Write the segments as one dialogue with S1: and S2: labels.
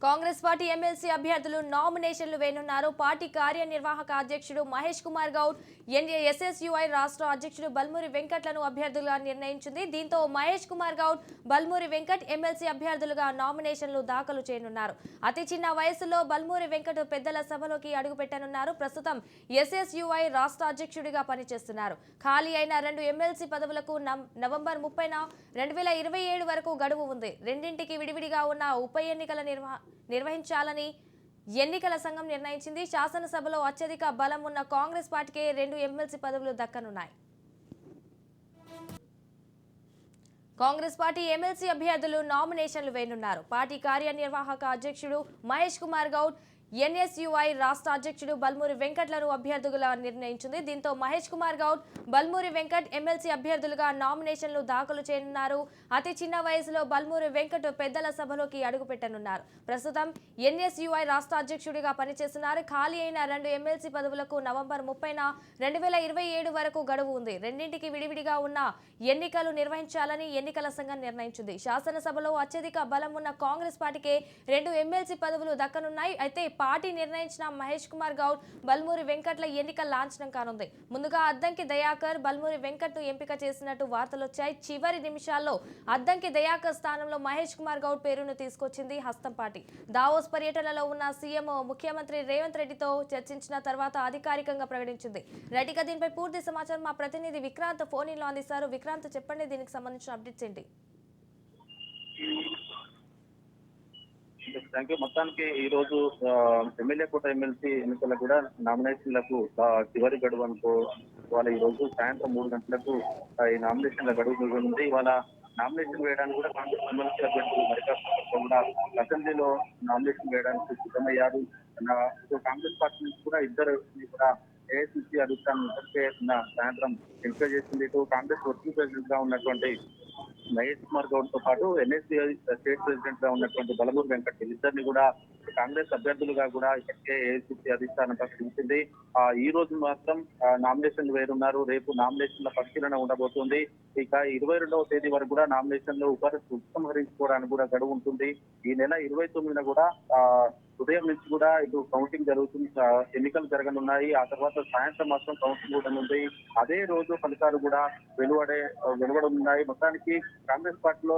S1: Congress party MLC అభ్యర్థులు నామినేషన్లు వేయనున్నారు. Party కార్యనిర్వాహక అధ్యక్షుడు మహేష్ కుమార్ గౌడ్, ఎస్ఎస్యుఐ రాష్ట్ర అధ్యక్షుడు బల్మూరి వెంకట్లను అభ్యర్థులుగా నిర్ణయించింది. దీంతో మహేష్ కుమార్ గౌడ్, బల్మూరి వెంకట్ ఎమ్మెల్సీ అభ్యర్థులుగా నామినేషన్లు దాఖలు చేయనున్నారు. అతి చిన్న వయసులో బల్మూరి వెంకట్ పెద్దల సభలోకి అడుగుపెట్టనున్నారు. ప్రస్తుతం ఎస్ఎస్యుఐ రాష్ట్ర అధ్యక్షుడిగా పనిచేస్తున్నారు. ఖాళీ అయిన 2 ఎమ్మెల్సీ పదవులకు నవంబర్ 30న 2027 వరకు గడువు ఉంది. రెండింటికి విడివిడిగా ఉన్న ఉప ఎన్నికల నిర్వహించాలని ఎన్నికల సంఘం నిర్ణయించింది. శాసనసభలో అత్యధిక బలం ఉన్న కాంగ్రెస్ పార్టీకే 2 ఎమ్మెల్సీ పదవులు దక్కనున్నాయి. కాంగ్రెస్ పార్టీ ఎమ్మెల్సీ అభ్యర్థులు నామినేషన్లు వేయనున్నారు. పార్టీ కార్యనిర్వాహక అధ్యక్షుడు మహేష్ కుమార్ గౌడ్, ఎన్ఎస్యుఐ రాష్ట్ర అధ్యక్షుడు బల్మూరి వెంకట్లను అభ్యర్థులుగా నిర్ణయించింది. దీంతో మహేష్ కుమార్ గౌడ్, బల్మూరి వెంకట్ ఎమ్మెల్సీ అభ్యర్థులుగా నామినేషన్లు దాఖలు చేయనున్నారు. అతి చిన్న వయసులో బల్మూరి వెంకట్ పెద్దల సభలోకి అడుగుపెట్టనున్నారు. ప్రస్తుతం ఎన్ఎస్యుఐ రాష్ట్ర అధ్యక్షుడిగా పనిచేస్తున్నారు. ఖాళీ అయిన 2 ఎమ్మెల్సీ పదవులకు నవంబర్ 30న 2027 వరకు గడువు ఉంది. రెండింటికి విడివిడిగా ఉన్న ఎన్నికలు నిర్వహించాలని ఎన్నికల సంఘం నిర్ణయించింది. శాసనసభలో అత్యధిక బలం ఉన్న కాంగ్రెస్ పార్టీకే 2 ఎమ్మెల్సీ పదవులు దక్కనున్నాయి. అయితే పార్టీ నిర్ణయించిన మహేష్ కుమార్ గౌడ్, బల్మూరి వెంకట్ల ఎన్నిక లాంఛనం కానుంది. ముందుగా అద్దంకి దయాకర్, బల్మూరి వెంకట్ ను ఎంపిక చేసినట్టు వార్తలొచ్చాయి. చివరి నిమిషాల్లో అద్దంకి దయాకర్ స్థానంలో మహేష్ కుమార్ గౌడ్ పేరును తీసుకొచ్చింది హస్తం పార్టీ. దావోస్ పర్యటనలో ఉన్న సీఎం ముఖ్యమంత్రి రేవంత్ రెడ్డితో చర్చించిన తర్వాత అధికారికంగా ప్రకటించింది. రెడ్డిగా దీనిపై పూర్తి సమాచారం మా ప్రతినిధి విక్రాంత్ ఫోన్ ఇన్ లో అందిస్తారు. విక్రాంత్, చెప్పండి, దీనికి సంబంధించిన అప్డేట్స్ ఏంటి?
S2: Thank you. మొత్తానికి ఈ రోజు ఎమ్మెల్యే కోట ఎమ్మెల్సీ ఎన్నికల కూడా నామినేషన్లకు చివరి గడువు అనుకోవాలి. ఈ రోజు సాయంత్రం 3 గంటలకు ఈ నామినేషన్ల గడువు ఉంది. ఇవాళ నామినేషన్ వేయడానికి కూడా కాంగ్రెస్ ఎమ్మెల్సీ అభ్యర్థులు కూడా అసెంబ్లీలో నామినేషన్ వేయడానికి సిద్ధమయ్యారు. కాంగ్రెస్ పార్టీ నుంచి కూడా ఇద్దరు కూడా ఏఐసిసి అధిష్టానం ఇప్పటికే సాయంత్రం ఎంపిక చేసింది. ఇటు కాంగ్రెస్ వర్కింగ్ ప్రెసిడెంట్ గా ఉన్నటువంటి మహేష్ కుమార్ గౌడ్ తో పాటు ఎన్ఎస్సీ స్టేట్ ప్రెసిడెంట్ గా ఉన్నటువంటి బలమూరి వెంకట్ ఇద్దరిని కూడా కాంగ్రెస్ అభ్యర్థులుగా కూడా ఇప్పటికే ఏఐసిసి అధిష్టానం ప్రకటించింది. ఈ రోజు మాత్రం నామినేషన్లు వేరున్నారు. రేపు నామినేషన్ల పరిశీలన ఉండబోతుంది. ఇక 22వ తేదీ వరకు కూడా నామినేషన్లు ఉపసంహరించుకోవడానికి కూడా గడువు ఉంటుంది. ఈ నెల 29న కూడా ఉదయం నుంచి కూడా ఇటు కౌంటింగ్ జరుగుతుంది. ఎన్నికలు జరగనున్నాయి. ఆ తర్వాత సాయంత్రం మాత్రం కౌంటింగ్ కూడా ఉంది. అదే రోజు ఫలితాలు కూడా వెలువడనున్నాయి. మొత్తానికి కాంగ్రెస్ పార్టీలో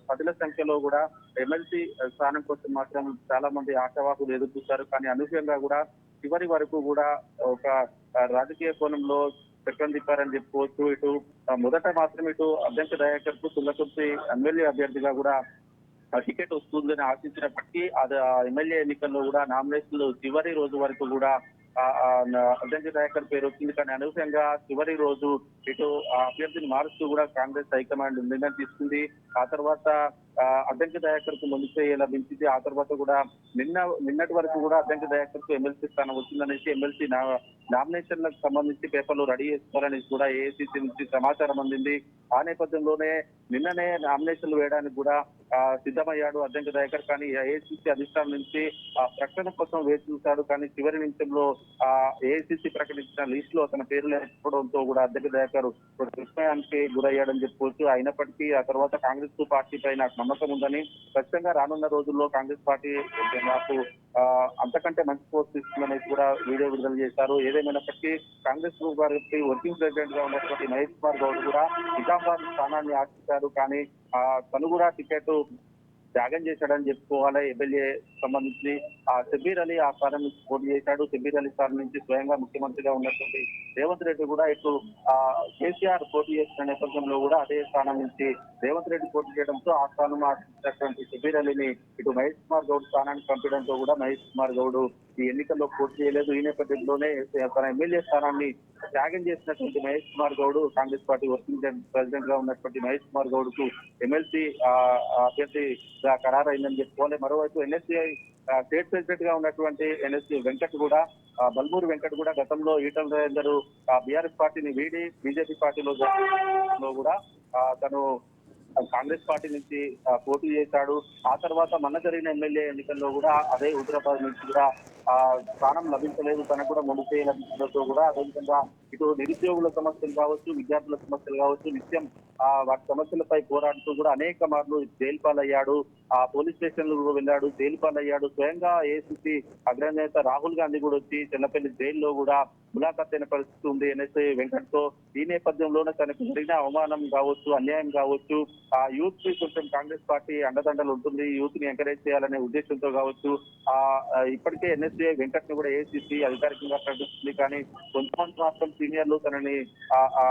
S2: పదుల సంఖ్యలో కూడా ఎమ్మెల్సీ స్థానం కోసం మాత్రం చాలా మంది ఆశావాహులు ఎదురు చూస్తారు. కానీ అనూహ్యంగా కూడా చివరి వరకు కూడా ఒక రాజకీయ కోణంలో చక్రం తిప్పారని చెప్పుకోవచ్చు. ఇటు మొదట మాత్రం ఇటు అద్దంకి దయాకర్ కు తుంగతుర్తి ఎమ్మెల్యే అభ్యర్థిగా కూడా టికెట్ వస్తుందని ఆశించినప్పటికీ అది ఎమ్మెల్యే ఎన్నికల్లో కూడా నామినేషన్లు చివరి రోజు వరకు కూడా అద్దంకి దయాకర్ పేరు వచ్చింది. కానీ అనూహ్యంగా చివరి రోజు ఇటు అభ్యర్థిని మారుస్తూ కూడా కాంగ్రెస్ హైకమాండ్ నిర్ణయం తీసుకుంది. ఆ తర్వాత అద్దంకి దయాకర్ కు మొదటి లభించింది. ఆ తర్వాత కూడా నిన్నటి వరకు కూడా అద్దంకి దయాకర్ కు ఎమ్మెల్సీ స్థానం వచ్చిందనేసి ఎమ్మెల్సీ నామినేషన్లకు సంబంధించి పేపర్లు రెడీ చేసుకోవాలని కూడా ఏఐసిసి నుంచి సమాచారం అందింది. ఆ నేపథ్యంలోనే నిన్ననే నామినేషన్లు వేయడానికి కూడా సిద్ధమయ్యాడు అద్దంకి దయాకర్. కానీ ఏఐసిసి అధిష్టానం నుంచి ప్రకటన కోసం వేచి చూశాడు. కానీ చివరి నిమిషంలో ఏఐసిసి ప్రకటించిన లిస్ట్ లో తన పేరు లేకపోవడంతో కూడా అద్దంకి దయాకర్ విస్మయానికి గురయ్యాడని చెప్పుకోవచ్చు. అయినప్పటికీ ఆ తర్వాత కాంగ్రెస్ పార్టీ పై నాకు నమ్మకం ఉందని, ఖచ్చితంగా రానున్న రోజుల్లో కాంగ్రెస్ పార్టీ నాకు అంతకంటే మంచి పోస్ట్ ఇస్తుందనేసి కూడా వీడియో విడుదల చేశారు. ఏదేమైనప్పటికీ కాంగ్రెస్ వారికి వర్కింగ్ ప్రెసిడెంట్ గా ఉన్నటువంటి మహేష్ కుమార్ గౌడ్ కూడా నిజామాబాద్ స్థానాన్ని ఆశించారు. కానీ తను కూడా టికెట్ త్యాగం చేశాడని చెప్పుకోవాలి. ఎమ్మెల్యే సంబంధించి షబ్బీర్ అలీ ఆ స్థానం నుంచి పోటీ చేశాడు. షబ్బీర్ అలీ స్థానం నుంచి స్వయంగా ముఖ్యమంత్రిగా ఉన్నటువంటి రేవంత్ రెడ్డి కూడా ఇటు కేసీఆర్ పోటీ చేసిన నేపథ్యంలో కూడా అదే స్థానం నుంచి రేవంత్ రెడ్డి పోటీ చేయడంతో ఆ స్థానం ఆశించినటువంటి షబ్బీర్ అలీని ఇటు మహేష్ కుమార్ గౌడ్ స్థానానికి పంపడంతో కూడా మహేష్ కుమార్ గౌడ్ ఈ ఎన్నికల్లో పోటీ చేయలేదు. ఈ నేపథ్యంలోనే తన ఎమ్మెల్యే స్థానాన్ని త్యాగం చేసినటువంటి Mahesh Kumar Goud Congress party working president గా ఉన్నటువంటి మహేష్ కుమార్ గౌడ్ కు ఎమ్మెల్సీ అభ్యర్థిగా ఖరారైందని చెప్పుకోవాలి. మరోవైపు ఎన్ఎస్సీఐ స్టేట్ ప్రెసిడెంట్ గా ఉన్నటువంటి ఎన్ఎస్సీ వెంకట్ కూడా బల్మూరి వెంకట్ కూడా గతంలో ఈటల రాజేందర్ బీఆర్ఎస్ పార్టీని వీడి బీజేపీ పార్టీలో కూడా తను కాంగ్రెస్ పార్టీ నుంచి పోటీ చేశాడు. ఆ తర్వాత మొన్న జరిగిన ఎమ్మెల్యే ఎన్నికల్లో కూడా అదే హైదరాబాద్ నుంచి కూడా స్థానం లభించలేదు. తనకు కూడా మొదటి లభించడంతో కూడా అదేవిధంగా ఇటు నిరుద్యోగుల సమస్యలు కావచ్చు, విద్యార్థుల సమస్యలు కావచ్చు, నిత్యం వాటి సమస్యలపై పోరాడుతూ కూడా అనేక మార్లు జైలు పాలయ్యాడు. ఆ పోలీస్ స్టేషన్ వెళ్ళాడు, జైలు పాలయ్యాడు. స్వయంగా ఏసీసీ అగ్రనేత రాహుల్ గాంధీ కూడా వచ్చి చెల్లపల్లి జైల్లో కూడా ములాఖాత్ అయిన పరిస్థితి ఉంది ఎన్ఎస్ఐ వెంకట్ తో. ఈ నేపథ్యంలోనే తనకు జరిగిన అవమానం కావచ్చు, అన్యాయం కావచ్చు, ఆ యూత్ కి కొంచెం కాంగ్రెస్ పార్టీ అండదండలు ఉంటుంది, యూత్ ని ఎంకరేజ్ చేయాలనే ఉద్దేశంతో కావచ్చు, ఇప్పటికే ఎన్ఎస్ఐ వెంకట్ ని కూడా ఏసీసీ అధికారికంగా ప్రకటిస్తుంది. కానీ కొంతమంది మాత్రం సీనియర్లు తనని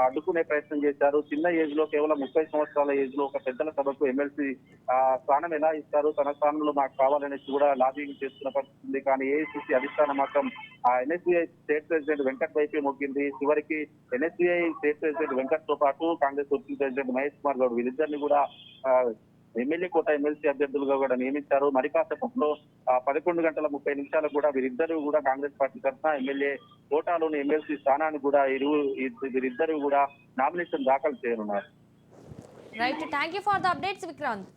S2: అడ్డుకునే ప్రయత్నం చేశారు. చిన్న ఏజ్ లో కేవలం 30 సంవత్సరాల ఏజ్ లో ఒక పెద్దల సభకు ఎమ్మెల్సీ స్థానం ఎలా ఇస్తారు, తన స్థానంలో మాకు కావాలనేసి కూడా లాబింగ్ చేస్తున్న పరిస్థితి ఉంది. కానీ ఏఐసీసీ అధిష్టానం మాత్రం ఆ ఎన్ఎస్సీఐ స్టేట్ ప్రెసిడెంట్ వెంకట్ వైపే మొగ్గింది. చివరికి ఎన్ఎస్సీఐ స్టేట్ ప్రెసిడెంట్ వెంకట్ తో పాటు కాంగ్రెస్ వర్కింగ్ ప్రెసిడెంట్ మహేష్ కుమార్ గౌడ్ వీరిద్దరిని కూడా ఎమ్మెల్యే కోట ఎమ్మెల్సీ అభ్యర్థులుగా కూడా నియమించారు. మరి కాసేపట్లో 11:30 కూడా వీరిద్దరూ కూడా కాంగ్రెస్ పార్టీ తరఫున ఎమ్మెల్యే కోటాలోని ఎమ్మెల్సీ స్థానాన్ని కూడా వీరిద్దరూ కూడా నామినేషన్ దాఖలు చేయనున్నారు.
S1: Right, thank you for the updates Vikrant.